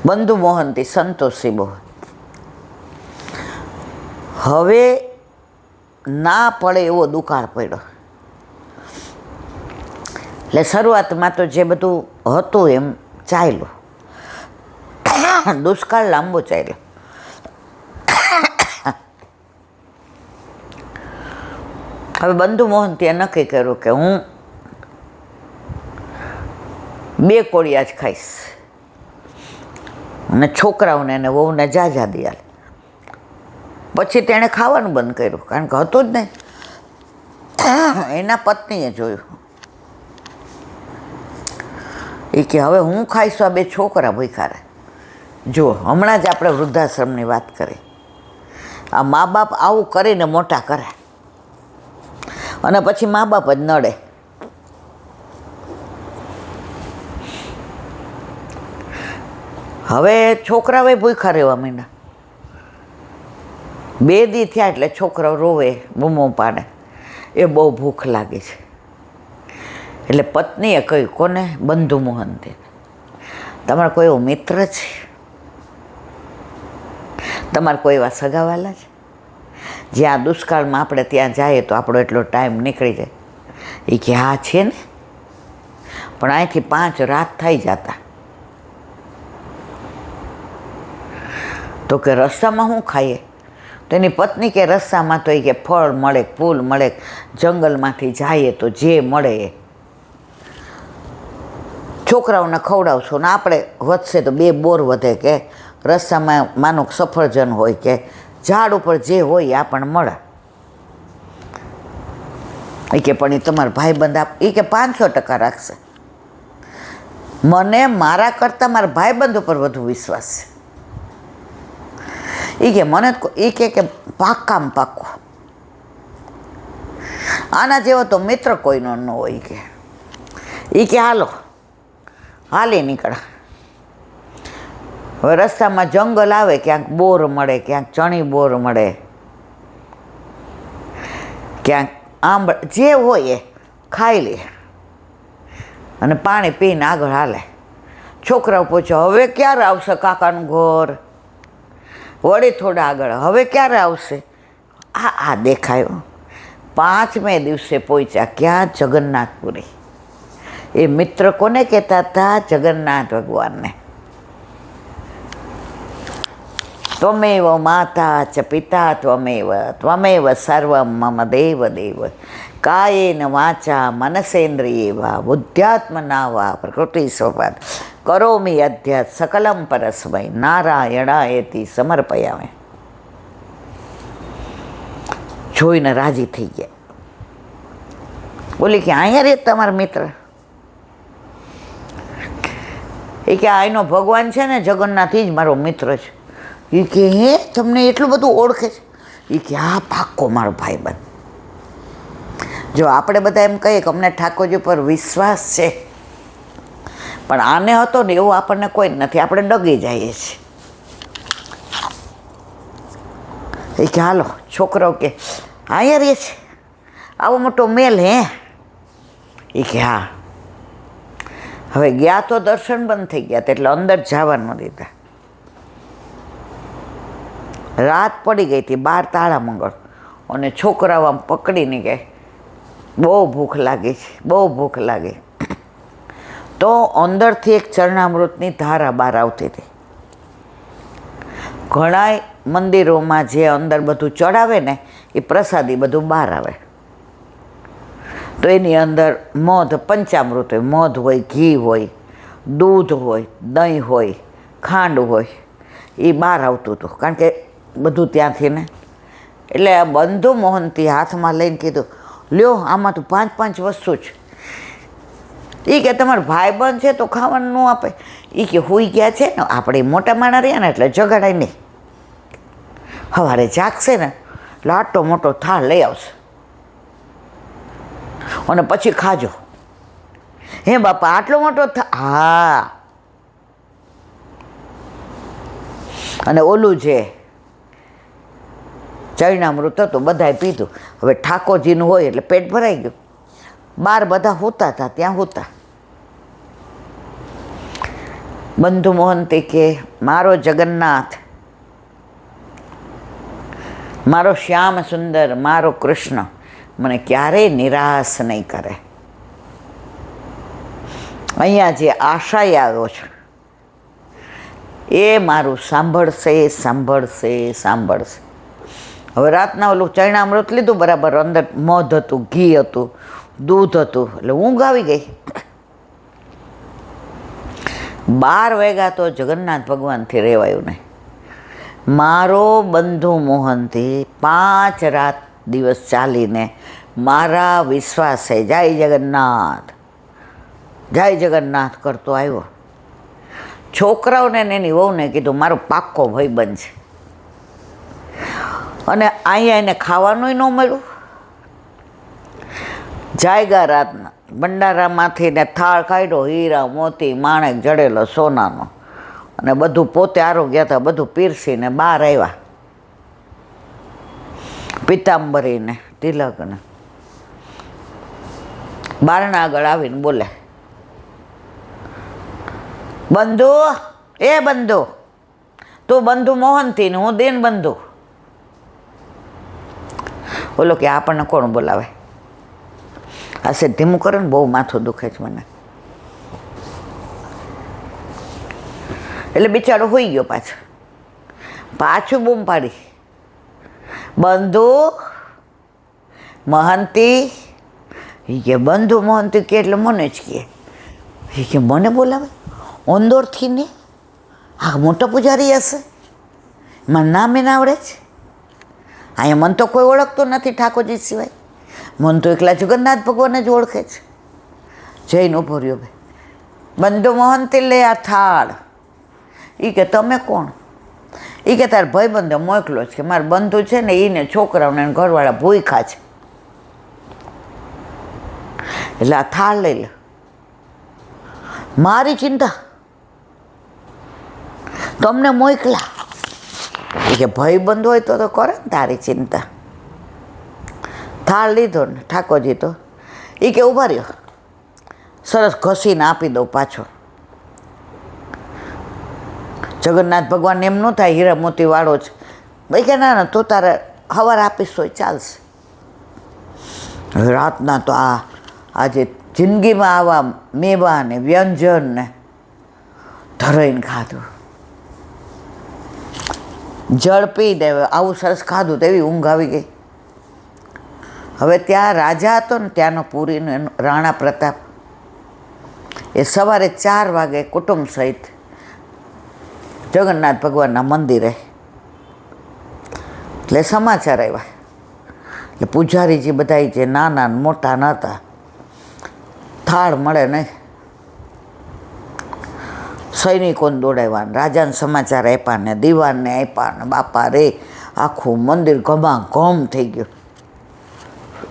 બંધુ મોહનથી સંતોષી બહુ. હવે ના પડે એવો દુકાળ પડ્યો. એટલે શરૂઆતમાં તો જે બધું હતું એમ ચાલ્યું, દુષ્કાળ લાંબો ચાલ્યો. હવે બંધુ મોહનતીએ નક્કી કર્યું કે હું 2 કોળિયા જ ખાઈશ અને છોકરાઓને અને વહુને જાજા દિયાલ. પછી તેણે ખાવાનું બંધ કર્યું, કારણ કે હતું જ નહીં. એના પત્નીએ જોયું એ કે હવે હું ખાઈશું, આ 2 છોકરા ભૂખ્યા રહે. જુઓ, હમણાં જ આપણે વૃદ્ધાશ્રમની વાત કરી. આ મા બાપ આવું કરીને મોટા કરે અને પછી મા બાપ જ નડે. હવે છોકરાઓએ ભૂખ્યા રહેવા માંડ્યા. 2 દી થયા એટલે છોકરાઓ રોવે, બૂમો પાડે, એ બહુ ભૂખ લાગે છે. એટલે પત્નીએ કહ્યું, કોને? બંધુ મોહનથી, તમારો કોઈ એવો મિત્ર છે? તમારે કોઈ એવા સગાવાલા છે જ્યાં દુષ્કાળમાં આપણે ત્યાં જઈએ તો આપણો એટલો ટાઈમ નીકળી જાય? એ કે હા છે ને, પણ અહીંથી 5 રાત થઈ જતા. તો કે રસ્તામાં શું ખાઈએ? તો એની પત્ની કે રસ્તામાં તો એ કે ફળ મળે, ફૂલ મળે, જંગલમાંથી જઈએ તો જે મળે એ છોકરાઓને ખવડાવશો ને આપણે વધશે તો 2 બોર વધે, કે રસ્તામાં માનો સફરજન હોય કે ઝાડ ઉપર જે હોય એ આપણને મળે. એ કે પણ એ તમારા ભાઈબંધ એ કે 500% રાખશે. મને મારા કરતાં મારા ભાઈબંધ ઉપર વધુ વિશ્વાસ છે. એ કે મને એ કે પાક્કામાં પાક્કું, આના જેવો તો મિત્ર કોઈનો ન હોય. એ કે હાલી નીકળ્યા. હવે રસ્તામાં જંગલ આવે, ક્યાંક બોર મળે, ક્યાંક ચણી બોર મળે, ક્યાંક આંબળ, જે હોય એ ખાઈ લે અને પાણી પીને આગળ હાલે. છોકરાઓ પૂછે, હવે ક્યારે આવશે કાકાનું ઘર? વળી થોડા આગળ, હવે ક્યારે આવશે? આ દેખાયો. 5મે દિવસે પહોંચ્યા. ક્યાં? જગન્નાથપુરી. એ મિત્ર કોને કહેતા હતા? જગન્નાથ ભગવાનને. ત્વમેવ માતા ચ પિતા ત્વમેવ સર્વમ મમ દેવ દેવ કાયેન વાચા મનસેન્દ્રિયે વા બુદ્ધ્યાત્મના વા પ્રકૃતિ સ્વભાવ કરોમિ અધ્યાત્ સકલમ પરસ્મૈ નારાયણાયેતિ સમર્પયામે. જોઈને રાજી થઈ ગયા. બોલી કે અહીંયા રે તમારા મિત્ર? એ કે આનો ભગવાન છે ને જગન્નાથ, જ મારો મિત્ર છે. એ કે હે, તમને એટલું બધું ઓળખે છે? એ કે હા, પાક્કો મારો ભાઈબંધ. જો આપણે બધા એમ કહીએ કે અમને ઠાકોરજી પર વિશ્વાસ છે, પણ આને હતો ને એવું આપણને કોઈ જ નથી, આપણે ડગી જઈએ છીએ. એ કે હાલો, છોકરો કે અહીંયા રહે છે? આવો મોટો મેલ હે? એ કે હા. હવે ગયા તો દર્શન બંધ થઈ ગયા, એટલે અંદર જવા ન દીધા. રાત પડી ગઈ હતી, 12 તાળા મંગળ, અને છોકરાઓ આમ પકડીને કે બહુ ભૂખ લાગી છે, બહુ ભૂખ લાગી. તો અંદરથી એક ચરણામૃતની ધારા બહાર આવતી હતી. ઘણા મંદિરોમાં જે અંદર બધું ચડાવે ને એ પ્રસાદી બધું બહાર આવે. તો એની અંદર મધ, પંચામૃત હોય, મધ હોય, ઘી હોય, દૂધ હોય, દહીં હોય, ખાંડ હોય, એ બહાર આવતું હતું, કારણ કે બધું ત્યાંથી ને. એટલે આ બંધુ મોહનથી હાથમાં લઈને કીધું, લ્યો આમાં તો 5-5 વસ્તુ છે. એ કે તમારો ભાઈબંધ છે તો ખાવાનું ન આપે? એ કે હોઈ ગયા છે ને, આપણે મોટા માણા રહ્યા ને એટલે જગાડાય નહીં. સવારે જાગશે ને એટલે આટલો મોટો થાળ લઈ આવશે અને પછી ખાજો. હે બાપા, આટલો મોટો હા. અને ઓલું જે ચરણામૃત હતું બધાએ પીધું. હવે ઠાકોરજીનું હોય એટલે પેટ ભરાઈ ગયું. 12 બધા હોતા હતા ત્યાં હોતા. બંધુ મોહંતી કે મારો જગન્નાથ, મારો શ્યામ સુંદર, મારો કૃષ્ણ મને ક્યારેય નિરાશ નહીં કરે. અહીંયા જે આશાએ આવ્યો છે એ મારું સાંભળશે, સાંભળશે, સાંભળશે. હવે રાતના ઓલું ચરણામૃત લીધું, બરાબર અંદર મધ હતું, ઘી હતું, દૂધ હતું, એટલે ઊંઘ આવી ગઈ. 12 વાગ્યા તો જગન્નાથ ભગવાનથી રહેવાયું નહીં. મારો બંધુ મોહનથી 5 રાત દિવસ ચાલીને મારા વિશ્વાસે જય જગન્નાથ, જય જગન્નાથ કરતો આવ્યો. છોકરાઓને ને એની વહુને કીધું મારો પાક્કો ભાઈબંધ છે. અને અહીંયા એને ખાવાનું ન મળ્યું. જાયગા રાતના ભંડારામાંથી ને થાળ કાઢ્યો, હીરા મોતી માણેક જડેલો સોનાનો, અને બધું પોતે આરોગ્ય હતા, બધું પીરસીને બહાર આવ્યા. પિતાંબરીને તિલકને બારણા આગળ આવીને બોલે, બંધુ, એ બંધુ, તું બંધુ મોહનથી ને હું દીન બંધુ. બોલો કે આપણને કોણ બોલાવે? આ સે ધીમું કરે ને, બહુ માથું દુખે છે મને. એટલે બિચારો હોઈ ગયો. પાછું બૂમ પાડી, બંધુ મહંતી. એ કે બંધુ મહંતી કે એટલે મને જ કહે. એ કે મને બોલાવે ઓંદોરથી ને? આ મોટો પૂજારી હશે, મને નામ એને આવડે છે. અહીંયા મને તો કોઈ ઓળખતો નથી ઠાકોરજી સિવાય. મને તો એકલા જગન્નાથ ભગવાન જ ઓળખે છે. જઈને ઊભો રહ્યો. બંધુ મોહનથી લે આ થાળ. એ કે તમે કોણ? એ કે તાર ભાઈબંધો મોકલો છે, મારા બંધુ છે ને એને છોકરાઓને ઘરવાળા ભૂખ્યા છે, એટલે આ થાળ લઈ લે. મારી ચિંતા, તમને મોકલા. એ કે ભાઈબંધ હોય તો કરે ને તારી ચિંતા. થાળ લીધો ને ઠાકોરજી તો એ કે ઊભા રહ્યો, સરસ ઘસીને આપી દઉં પાછો. જગન્નાથ ભગવાન એમ ન થાય હીરા મોતી વાળો છે. ભાઈ કે ના ના, તું તારે હવાર આપીશ તોય ચાલશે. રાતના તો આજે જિંદગીમાં આવા મેવા ને વ્યંજન ને ધરાઈને ખાધું. જળ પી દે, આવું સરસ ખાધું તો એવી ઊંઘ આવી ગઈ. હવે ત્યાં રાજા હતો ને ત્યાંનો પુરીનો, એનો રાણા પ્રતાપ, એ સવારે 4 વાગે કુટુંબ સહિત જગન્નાથ ભગવાનના મંદિરે, એટલે સમાચાર આવ્યા. એટલે પૂજારીજી બધા જે નાના મોટા નહોતા, થાળ મળે નહીં, સૈનિકોને દોડાવ્યા, રાજાને સમાચાર આપ્યા ને દીવાનને આપ્યા ને બાપા રે આખું મંદિર ઘમાઘમ થઈ ગયું.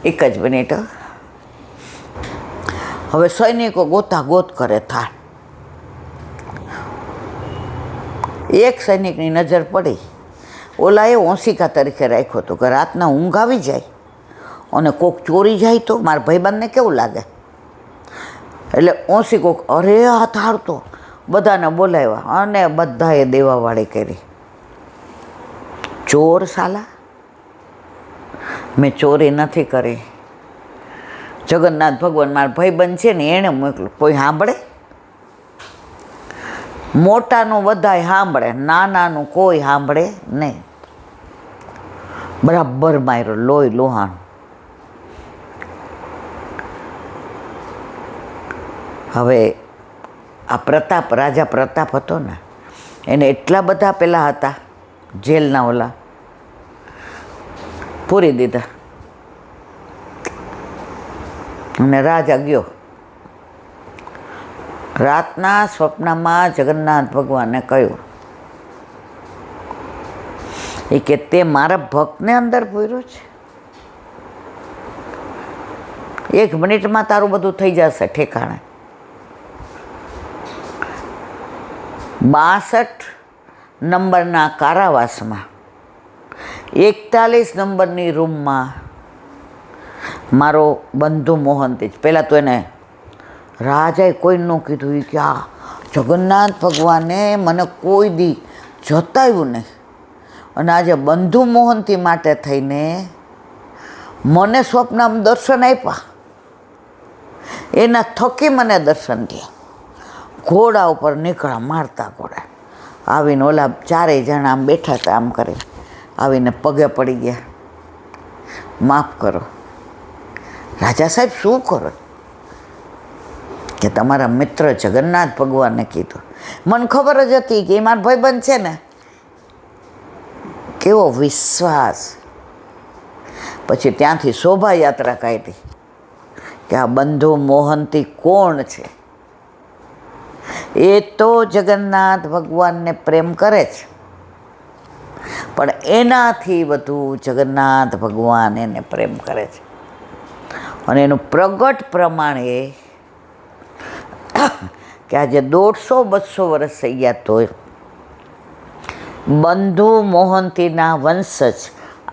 એક જ મિનિટ. હવે સૈનિકો ગોતા ગોત કરે થાળ. એક સૈનિકની નજર પડી, ઓલાએ ઓશિકા તરીકે રાખ્યો હતો કે રાતના ઊંઘ આવી જાય અને કોક ચોરી જાય તો મારા ભાઈબંધને કેવું લાગે. એટલે ઓશિકો, અરે આ થાળ તો બધાને બોલાવ્યા અને બધાએ દેવાવાળી કરી. ચોર સાલા, મેં ચોરી નથી કરી. જગન્નાથ ભગવાન મારા ભાઈબંધ છે ને એણે મોકલું. કોઈ સાંભળે? મોટાનું બધાય સાંભળે, નાનાનું કોઈ સાંભળે નહીં. બરાબર માર્યો, લોહી લોહાણ. હવે આ પ્રતાપ, રાજા પ્રતાપ હતો ને, એને એટલા બધા પેલા હતા જેલના ઓલા પૂરી દીધા. અને રાજા ગયો. રાતના સ્વપ્નમાં જગન્નાથ ભગવાને કહ્યું, એ કે તે મારા ભક્તને અંદર પૂર્યો છે. 1 મિનિટમાં તારું બધું થઈ જશે ઠેકાણે. 62 નંબરના કારાવાસમાં 41 નંબરની રૂમમાં મારો બંધુ મોહનથી જ. પહેલાં તો એને રાજાએ કોઈ ન કીધું. એ કે આ જગન્નાથ ભગવાને મને કોઈ દી જતાવ્યું નહીં, અને આજે બંધુ મોહનથી માટે થઈને મને સ્વપ્નમાં દર્શન આપ્યા. એના થકી મને દર્શન થયા. ઘોડા ઉપર નીકળ્યા, મારતા ઘોડા આવીને ઓલા ચારેય જણા આમ બેઠા હતા, આમ કરી આવીને પગે પડી ગયા, માફ કરો રાજા સાહેબ. શું કરો? કે તમારા મિત્ર જગન્નાથ ભગવાને કીધું. મને ખબર જ હતી કે એ મારા ભાઈબંધ છે ને. કેવો વિશ્વાસ. પછી ત્યાંથી શોભાયાત્રા કાઢી કે આ બંધુ મોહનથી કોણ છે. એ તો જગન્નાથ ભગવાનને પ્રેમ કરે છે, પણ એનાથી વધુ જગન્નાથ ભગવાન એને પ્રેમ કરે છે. અને એનું પ્રગટ પ્રમાણ એ કે આજે 150-200 વર્ષ થઈ ગયા તોય બંધુ મોહનતીના વંશજ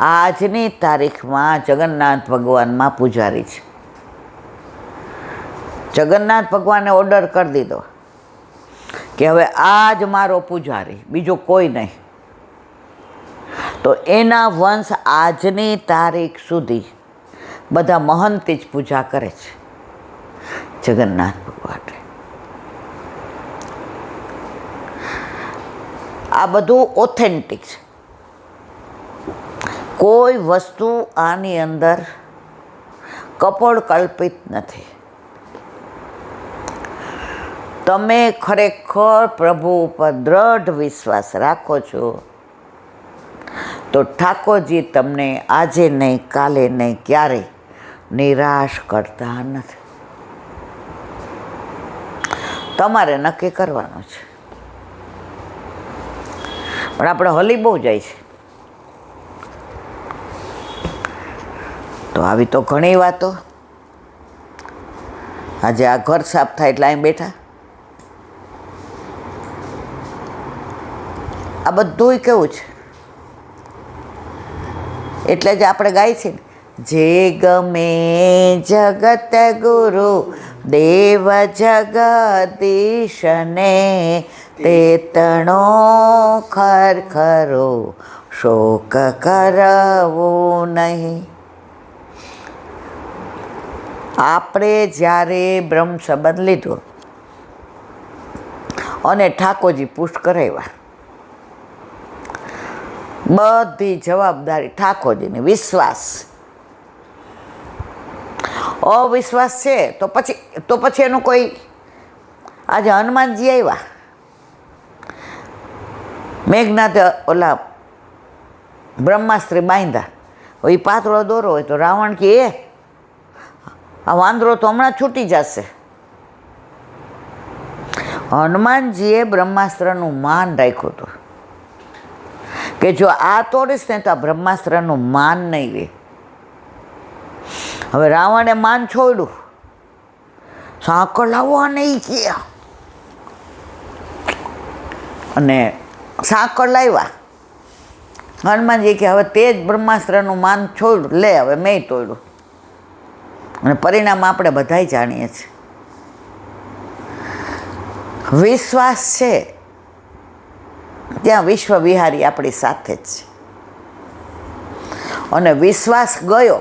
આજની તારીખમાં જગન્નાથ ભગવાનમાં પૂજારી છે. જગન્નાથ ભગવાને ઓર્ડર કરી દીધો કે હવે આ જ મારો પૂજારી, બીજો કોઈ નહીં. તો એના વંશ આજની તારીખ સુધી બધા મહંતી જ પૂજા કરે છે જગન્નાથ ભગવાન. આ બધું ઓથેન્ટિક છે. કોઈ વસ્તુ આની અંદર કપોળ કલ્પિત નથી. તમે ખરેખર પ્રભુ ઉપર દ્રઢ વિશ્વાસ રાખો છો તો ઠાકોરજી તમને આજે નહીં, કાલે નહીં, ક્યારેય નિરાશ કરતા નથી. તમારે નક્કી કરવાનું છે. પણ આપણે હલી બહુ જાય છે. તો આવી તો ઘણી વાતો. આજે આ ઘર સાફ થાય એટલે અહીં બેઠા. આ બધુંય કેવું છે એટલે જ આપણે ગાય છે ને, જે ગમે જગત ગુરુ દેવ જગદીશને, તે તણો ખરખરો શોક કરવો નહીં. આપણે જ્યારે બ્રહ્મ સંબંધ લીધો અને ઠાકોરજી પુષ્ટ કરાવ્યા, બધી જવાબદારી ઠાકોરજીની. વિશ્વાસ અવિશ્વાસ છે તો પછી એનું કોઈ. આજે હનુમાનજી આવ્યા, મેઘનાથે ઓલા બ્રહ્માસ્ત્ર બાંધ્યા. એ પાતળો દોરો હોય તો રાવણ કે આ વાંદરો તો હમણાં છૂટી જશે. હનુમાનજીએ બ્રહ્માસ્ત્રનું માન રાખ્યું હતું કે જો આ તોડીશ ને તો આ બ્રહ્માસ્ત્રનું માન નહીં રહે. હવે રાવણે માન છોડ્યું, સાંકળ લાવવા નહીં ગયા, અને સાંકળ લાવ્યા. હનુમાનજી કે હવે તે જ બ્રહ્માસ્ત્રનું માન છોડ્યું, લે હવે મેં તોડ્યું. અને પરિણામ આપણે બધાય જાણીએ છીએ. વિશ્વાસ છે ત્યાં વિશ્વ વિહારી આપણી સાથે જ છે. અને વિશ્વાસ ગયો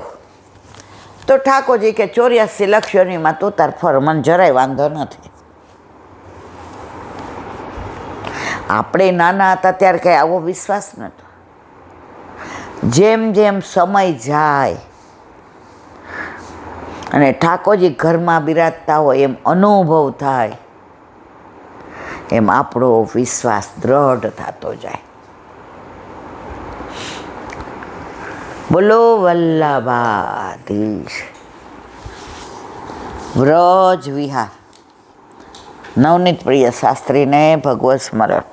તો ઠાકોરજી કે 84 લક્ષણીમાં તું તાર ફર, મને જરાય વાંધો નથી. આપણે નાના હતા ત્યારે કંઈ આવો વિશ્વાસ નહોતો. જેમ જેમ સમય જાય અને ઠાકોરજી ઘરમાં બિરાજતા હોય એમ અનુભવ થાય, એમ આપણો વિશ્વાસ દ્રઢ થતો જાય. બોલો વલ્લભાધીશ. વ્રજ વિહાર. નવનીત પ્રિય શાસ્ત્રીને ભગવત સ્મરણ.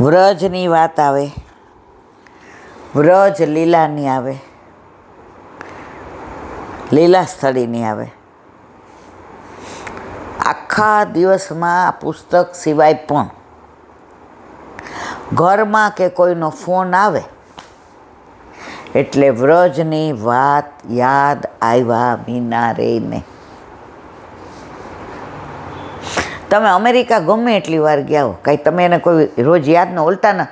વ્રજની વાત આવે, વ્રજ લીલાની આવે, લીલા સ્થળીની આવે. આખા દિવસમાં આ પુસ્તક સિવાય પણ ઘરમાં કે કોઈનો ફોન આવે એટલે વ્રજની વાત યાદ આવ્યા વિના રહીને. તમે અમેરિકા ગમે એટલી વાર ગયા હો, કાંઈ તમે એને કોઈ રોજ યાદ ન ઓલતા ને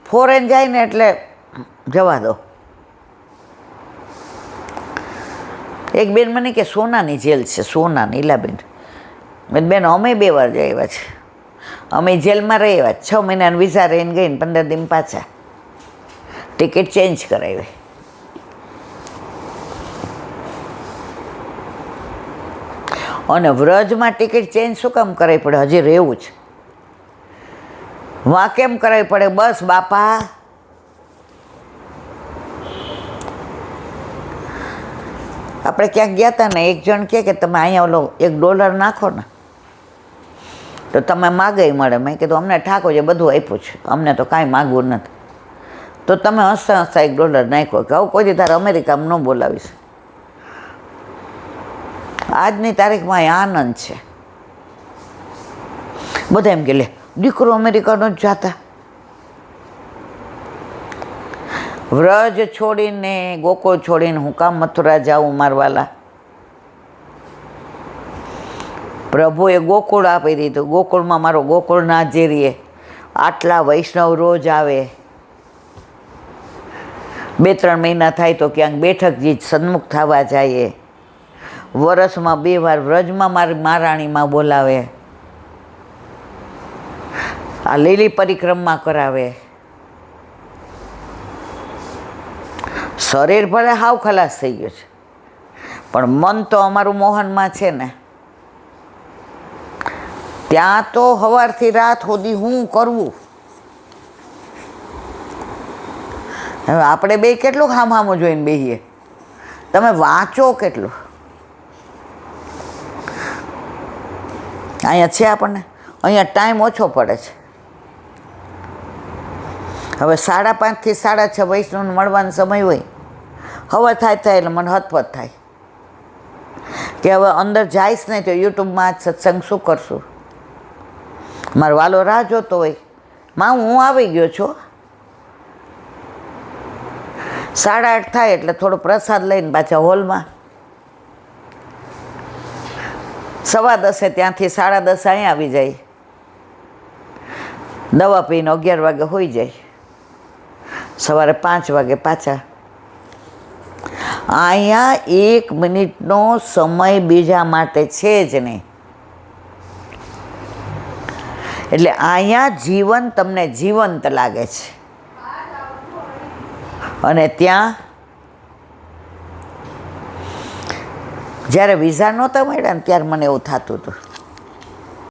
ફોરેન જાય ને એટલે જવા દો. એક બેન મને કે સોનાની જેલ છે, સોનાની ઈલાબેન. મેં બેન અમે 2 વાર જઈ આવ્યા છે. અમે જેલમાં રહી આવ્યા 6 મહિનાના વિઝા રહીને ગઈ ને 15 દિન પાછા ટિકિટ ચેન્જ કરાવી. અને વ્રજમાં ટિકિટ ચેન્જ શું કામ કરાવી પડે? હજી રહેવું છે. વાં કેમ કરાવી પડે? બસ બાપા આપણે ક્યાંક ગયા હતા ને, એક જણ કહે કે તમે અહીંયા ઓલો $1 નાખો ને તો તમે માગે મળે. મેં કીધું અમને ઠાકોર બધું આપ્યું છે, અમને તો કાંઈ માગવું નથી. તો તમે હસતા હસતા $1 નાખ્યો કે આવું કોઈ તારે અમેરિકામાં ન બોલાવીશ. આજની તારીખમાં એ આનંદ છે. બધા એમ કે લે દીકરો અમેરિકાનો જ જાતા. વ્રજ છોડીને, ગોકુળ છોડીને હું કામ મથુરા જાઉં મારવાલા? પ્રભુએ ગોકુળ આપી દીધું. ગોકુળમાં મારો ગોકુળનાથ જે રહીએ, આટલા વૈષ્ણવ રોજ આવે. 2-3 મહિના થાય તો ક્યાંક બેઠકજી સન્મુખ થવા જાય. વરસમાં 2 વાર વ્રજમાં મારી મહારાણીમાં બોલાવે. આ લીલી પરિક્રમા કરાવે. શરીર ભલે હાવ ખલાસ થઈ ગયું છે, પણ મન તો અમારું મોહનમાં છે ને. ત્યાં તો સવારથી રાત સુધી હું કરવું? હવે આપણે બે કેટલું હામહામું જોઈને બેહીએ? તમે વાંચો કેટલું? અહીંયા છે આપણને, અહીંયા ટાઈમ ઓછો પડે છે. હવે 5:30 થી 6:30 વૈષ્ણવને મળવાનો સમય હોય. હવે થાય એટલે મને હથપથ થાય કે હવે અંદર જઈશ નહીં તો યુટ્યુબમાં આજ સત્સંગ શું કરશું? મારો વાલો રાહ જોતો હોય, માં હું આવી ગયો છું. 8:30 થાય એટલે થોડો પ્રસાદ લઈને પાછા હોલમાં. 10:15 ત્યાંથી 10:30 અહીંયા આવી જાય. દવા પીને 11 વાગે હોઈ જાય. સવારે 5 વાગે પાછા. અહીંયા 1 મિનિટનો સમય બીજા માટે છે જ નહીં. એટલે અહીંયા જીવન તમને જીવંત લાગે છે. અને ત્યાં જ્યારે વિઝા નહોતા મળ્યા ને ત્યારે મને એવું થતું હતું